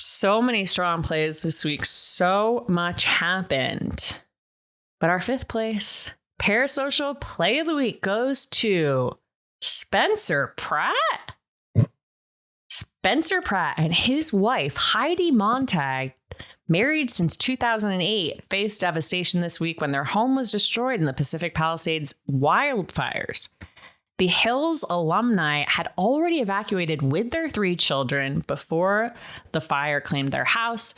So many strong plays this week. So much happened. But our fifth place Parasocial Play of the Week goes to Spencer Pratt. Spencer Pratt and his wife, Heidi Montag, married since 2008, faced devastation this week when their home was destroyed in the Pacific Palisades wildfires. The Hills alumni had already evacuated with their 3 children before the fire claimed their house.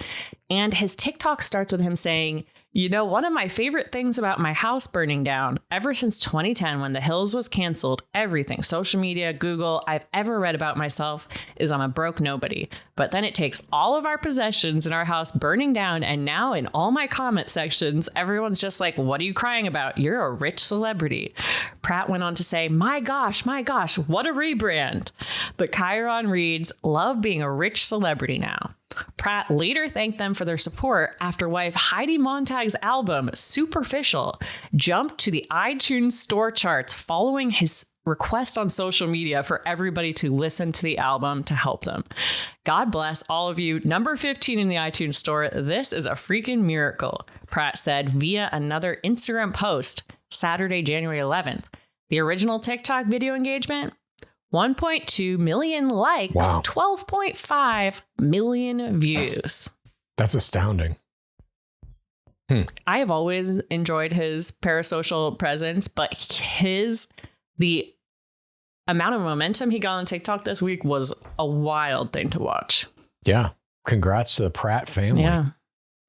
And his TikTok starts with him saying, "You know, one of my favorite things about my house burning down, ever since 2010 when The Hills was canceled, everything, social media, Google, I've ever read about myself is I'm a broke nobody. But then it takes all of our possessions in our house burning down, and now in all my comment sections, everyone's just like, what are you crying about? You're a rich celebrity." Pratt went on to say, my gosh, what a rebrand. The Chiron reads, "Love being a rich celebrity now." Pratt later thanked them for their support after wife Heidi Montag's album, Superficial, jumped to the iTunes store charts following his request on social media for everybody to listen to the album to help them. God bless all of you. Number 15 in the iTunes store. This is a freaking miracle, Pratt said via another Instagram post Saturday, January 11th. The original TikTok video engagement, 1.2 million likes, wow. 12.5 million views. That's astounding. I have always enjoyed his parasocial presence, but the amount of momentum he got on TikTok this week was a wild thing to watch. Yeah. Congrats to the Pratt family. Yeah.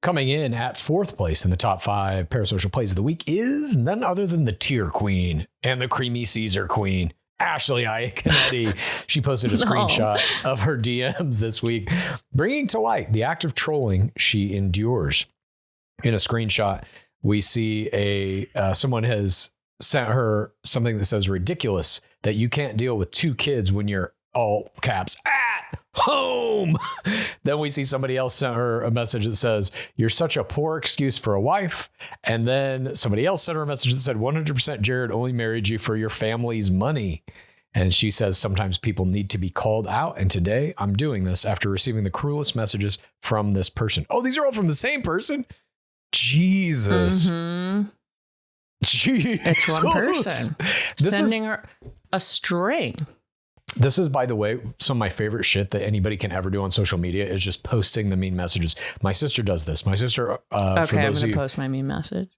Coming in at 4th place in the top 5 parasocial plays of the week is none other than the Tear Queen and the Creamy Caesar Queen, Ashley Iaconetti. She posted a screenshot of her DMs this week, bringing to light the act of trolling she endures. In a screenshot, we see someone has sent her something that says, "Ridiculous that you can't deal with 2 kids when you're," all caps, "at home." Then we see somebody else sent her a message that says, "You're such a poor excuse for a wife." And then somebody else sent her a message that said, "100% Jared only married you for your family's money." And she says, "Sometimes people need to be called out. And today I'm doing this after receiving the cruelest messages from this person." Oh, these are all from the same person? Jesus. Mm-hmm. Jesus. It's one person sending her a string. This is, by the way, some of my favorite shit that anybody can ever do on social media is just posting the mean messages. My sister does this. My sister, okay, I'm going to post my mean message.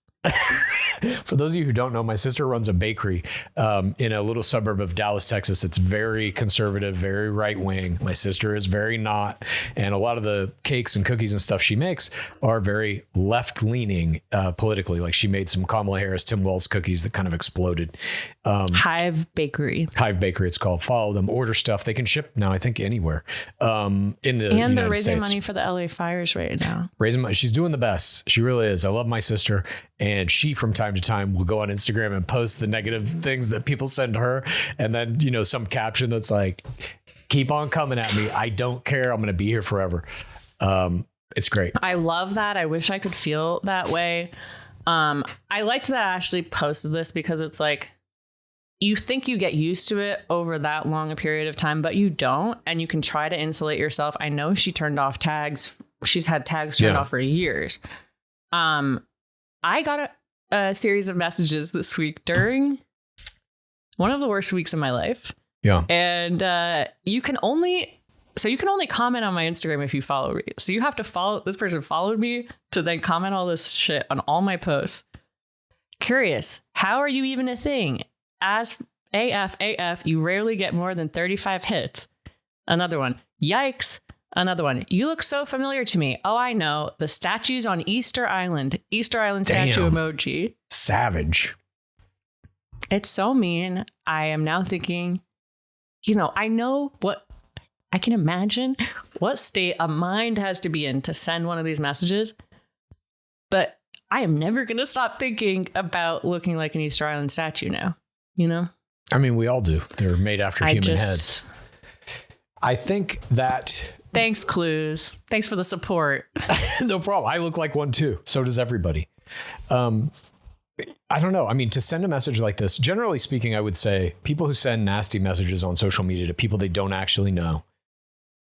For those of you who don't know, my sister runs a bakery in a little suburb of Dallas, Texas. It's very conservative, very right wing. My sister is very not. And a lot of the cakes and cookies and stuff she makes are very left leaning politically. Like she made some Kamala Harris, Tim Walz cookies that kind of exploded. Hive Bakery, it's called. Follow them, order stuff. They can ship now, I think, anywhere in the United States. And they're raising money for the LA fires right now. Raising money. She's doing the best. She really is. I love my sister. And she, from time to time, will go on Instagram and post the negative things that people send to her. And then, some caption that's like, "Keep on coming at me. I don't care. I'm going to be here forever." It's great. I love that. I wish I could feel that way. I liked that Ashley posted this because it's like, you think you get used to it over that long a period of time, but you don't. And you can try to insulate yourself. I know she turned off tags. She's had tags turned off for years. I got a series of messages this week during one of the worst weeks of my life. Yeah. And you can only comment on my Instagram if you follow me. So you have to follow, this person followed me to then comment all this shit on all my posts. Curious, how are you even a thing? As AF, you rarely get more than 35 hits. Another one, yikes. Another one, you look so familiar to me. Oh, I know. The statues on Easter Island statue emoji. Savage. It's so mean. I am now thinking, I know I can imagine what state a mind has to be in to send one of these messages. But I am never going to stop thinking about looking like an Easter Island statue now, I mean, we all do. They're made after human heads. I think that... Thanks, Clues. Thanks for the support. No problem. I look like one too. So does everybody. I don't know. I mean, to send a message like this, generally speaking, I would say people who send nasty messages on social media to people they don't actually know,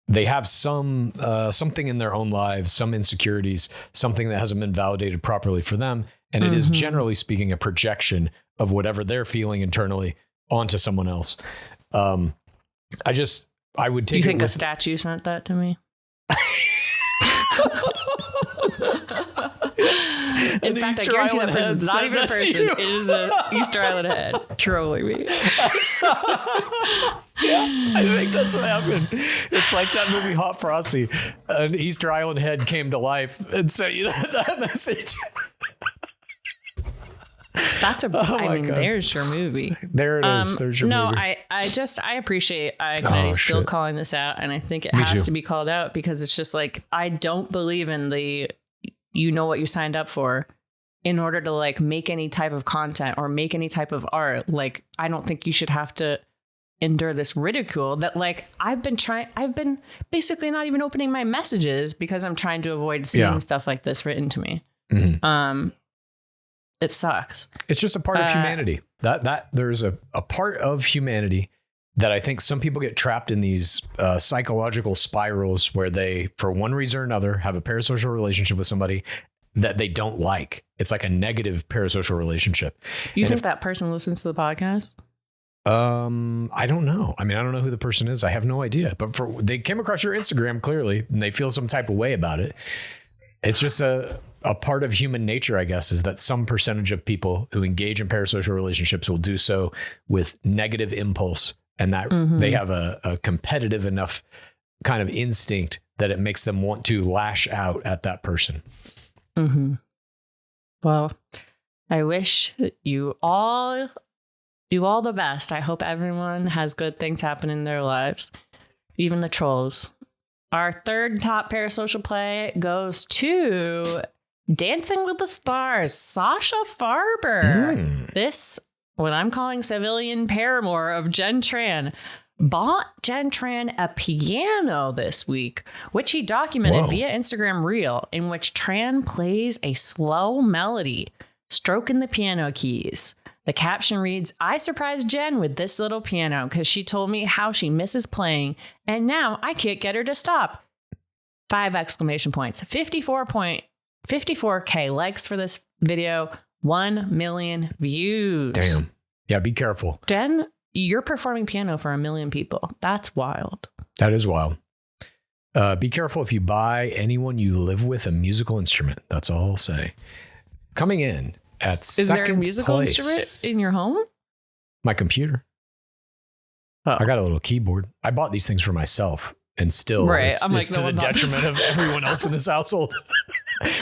they have some something in their own lives, some insecurities, something that hasn't been validated properly for them. And it is generally speaking a projection of whatever they're feeling internally onto someone else. I would take. You think a statue sent that to me? In fact, I guarantee that person is not even a person. It is an Easter Island head trolling me. Yeah, I think that's what happened. It's like that movie Hot Frosty. An Easter Island head came to life and sent you that message. That's there's your movie. There it is. There's your movie. I appreciate Kennedy still calling this out, and I think it has to be called out because it's just like, I don't believe in the, you know what you signed up for in order to like make any type of content or make any type of art. Like, I don't think you should have to endure this ridicule that like I've been basically not even opening my messages because I'm trying to avoid seeing stuff like this written to me. Mm-hmm. It sucks. It's just a part of humanity. That there's a part of humanity that I think some people get trapped in these psychological spirals where they, for one reason or another, have a parasocial relationship with somebody that they don't like. It's like a negative parasocial relationship. You think that person listens to the podcast? I don't know. I mean, I don't know who the person is. I have no idea. But they came across your Instagram clearly, and they feel some type of way about it. It's just a part of human nature, I guess, is that some percentage of people who engage in parasocial relationships will do so with negative impulse, and that they have a competitive enough kind of instinct that it makes them want to lash out at that person. Mm-hmm. Well, I wish you all do all the best. I hope everyone has good things happen in their lives, even the trolls. Our third top parasocial play goes to Dancing with the Stars, Sasha Farber. This, what I'm calling civilian paramour of Jen Tran, bought Jen Tran a piano this week, which he documented via Instagram Reel, in which Tran plays a slow melody, stroking the piano keys. The caption reads, "I surprised Jen with this little piano because she told me how she misses playing, and now I can't get her to stop." 5 exclamation points. 54K likes for this video, 1 million views. Damn. Yeah, be careful. Jen, you're performing piano for 1 million people. That's wild. That is wild. Be careful if you buy anyone you live with a musical instrument. That's all I'll say. Coming in at Is there a musical instrument in your home? My computer. Oh. I got a little keyboard. I bought these things for myself, and still it's to the detriment of everyone else in this household.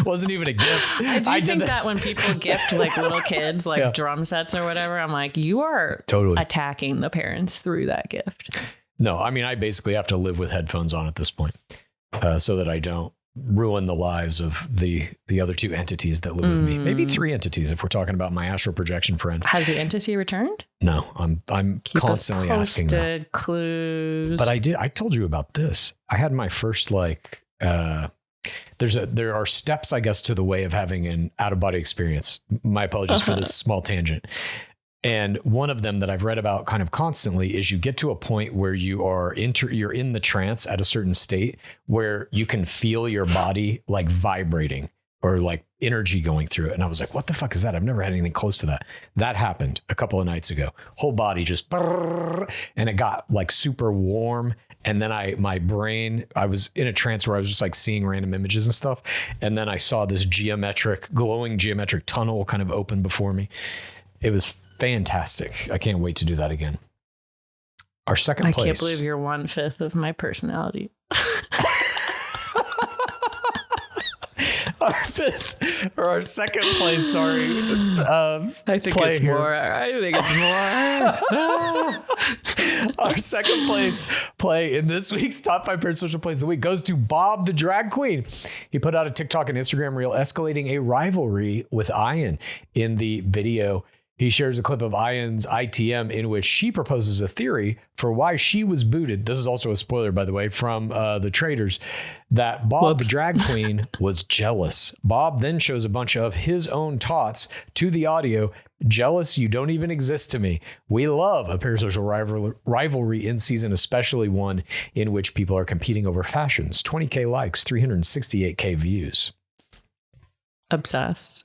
Wasn't even a gift. I think that when people gift like little kids like drum sets or whatever, I'm like, you are totally attacking the parents through that gift. No, I mean, I basically have to live with headphones on at this point, so that I don't ruin the lives of the other 2 entities that live with me. Maybe 3 entities if we're talking about my astral projection friend. Has the entity returned? No, I'm constantly asking them. Clues. But I told you about this. I had my first there are steps, I guess, to the way of having an out of body experience. My apologies for this small tangent. And one of them that I've read about kind of constantly is you get to a point where you're in the trance at a certain state where you can feel your body like vibrating or like energy going through it. And I was like, what the fuck is that? I've never had anything close to that. That happened a couple of nights ago. Whole body just, and it got like super warm. And then my brain, I was in a trance where I was just like seeing random images and stuff. And then I saw this glowing geometric tunnel kind of open before me. It was fantastic. I can't wait to do that again. Our second place. I can't believe you're 1/5 of my personality. Our second place, sorry. I think it's more. Our second place play in this week's top 5 parasocial plays of the week goes to Bob the Drag Queen. He put out a TikTok and Instagram reel escalating a rivalry with Ian. In the video, He shares a clip of Ian's ITM in which she proposes a theory for why she was booted. This is also a spoiler, by the way, from the traders, that Bob, the drag queen, was jealous. Bob then shows a bunch of his own tots to the audio. Jealous, you don't even exist to me. We love a parasocial rivalry in season, especially one in which people are competing over fashions. 20K likes, 368K views. Obsessed.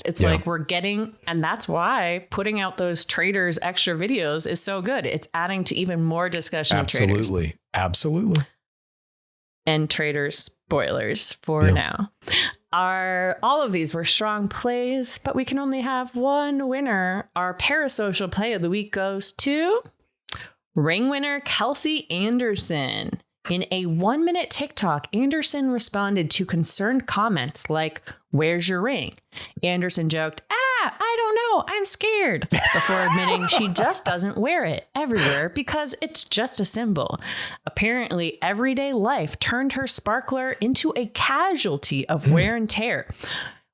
It's like we're getting, and that's why putting out those traders extra videos is so good. It's adding to even more discussion of traders. Absolutely. And traders spoilers for now. All of these were strong plays, but we can only have one winner. Our parasocial play of the week goes to ring winner Kelsey Anderson. In a 1-minute TikTok, Anderson responded to concerned comments like, "Where's your ring?" Anderson joked, "I don't know, I'm scared," before admitting she just doesn't wear it everywhere because it's just a symbol. Apparently, everyday life turned her sparkler into a casualty of wear and tear,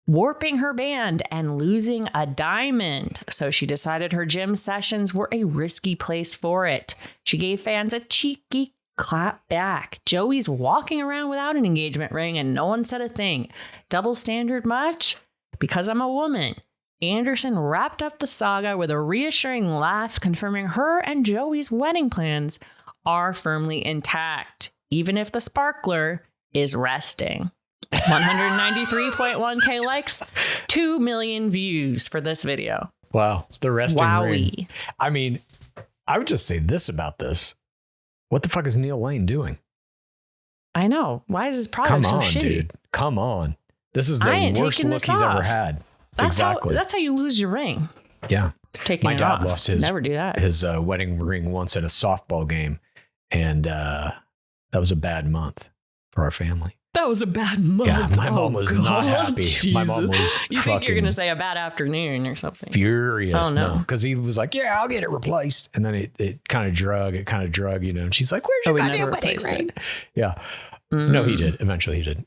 warping her band and losing a diamond. So she decided her gym sessions were a risky place for it. She gave fans a cheeky clap back. Joey's walking around without an engagement ring and no one said a thing. Double standard much? Because I'm a woman. Anderson wrapped up the saga with a reassuring laugh, confirming her and Joey's wedding plans are firmly intact, even if the sparkler is resting. 193.1K likes, 2 million views for this video. Wow. The resting ring. I mean, I would just say this about this. What the fuck is Neil Lane doing? I know. Why is his product so shitty? Dude. Come on. This is the worst look he's ever had. That's how you lose your ring. Yeah. Taking My it dad off. lost his, Never do that. his wedding ring once at a softball game. And that was a bad month for our family. That was a bad month. Yeah, my mom was not happy. Jesus. My mom was You think you're going to say a bad afternoon or something. Furious. Oh, no. Because he was like, yeah, I'll get it replaced. And then it kind of drug, you know. And she's like, where's your goddamn wedding ring? Yeah. No, he did. Eventually he did.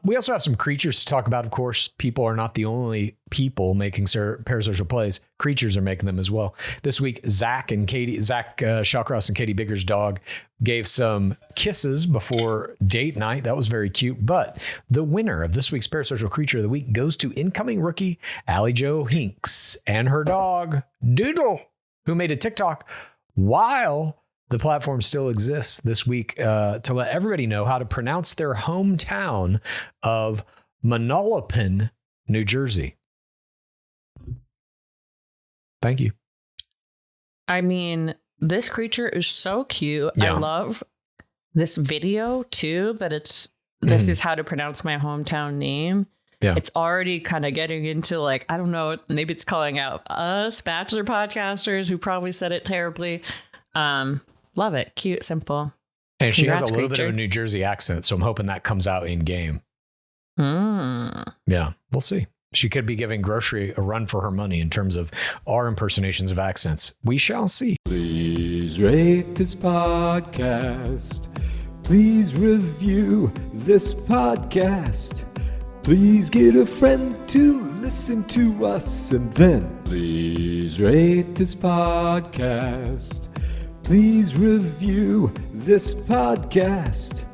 We also have some creatures to talk about. Of course, people are not the only people making parasocial plays. Creatures are making them as well. This week, Zach Shawcross and Katie Bigger's dog gave some kisses before date night. That was very cute. But the winner of this week's parasocial creature of the week goes to incoming rookie Allie Jo Hinks and her dog Doodle, who made a TikTok while the platform still exists this week to let everybody know how to pronounce their hometown of Manalapan, New Jersey. Thank you. I mean, this creature is so cute. Yeah. I love this video too, that this is how to pronounce my hometown name. Yeah. It's already kind of getting into like, I don't know, maybe it's calling out us Bachelor podcasters who probably said it terribly. Love it. Cute, simple. And she has a little bit of a New Jersey accent, so I'm hoping that comes out in game. Yeah, we'll see. She could be giving Grocery a run for her money in terms of our impersonations of accents. We shall see. Please rate this podcast. Please review this podcast. Please get a friend to listen to us. And then please rate this podcast. Please review this podcast.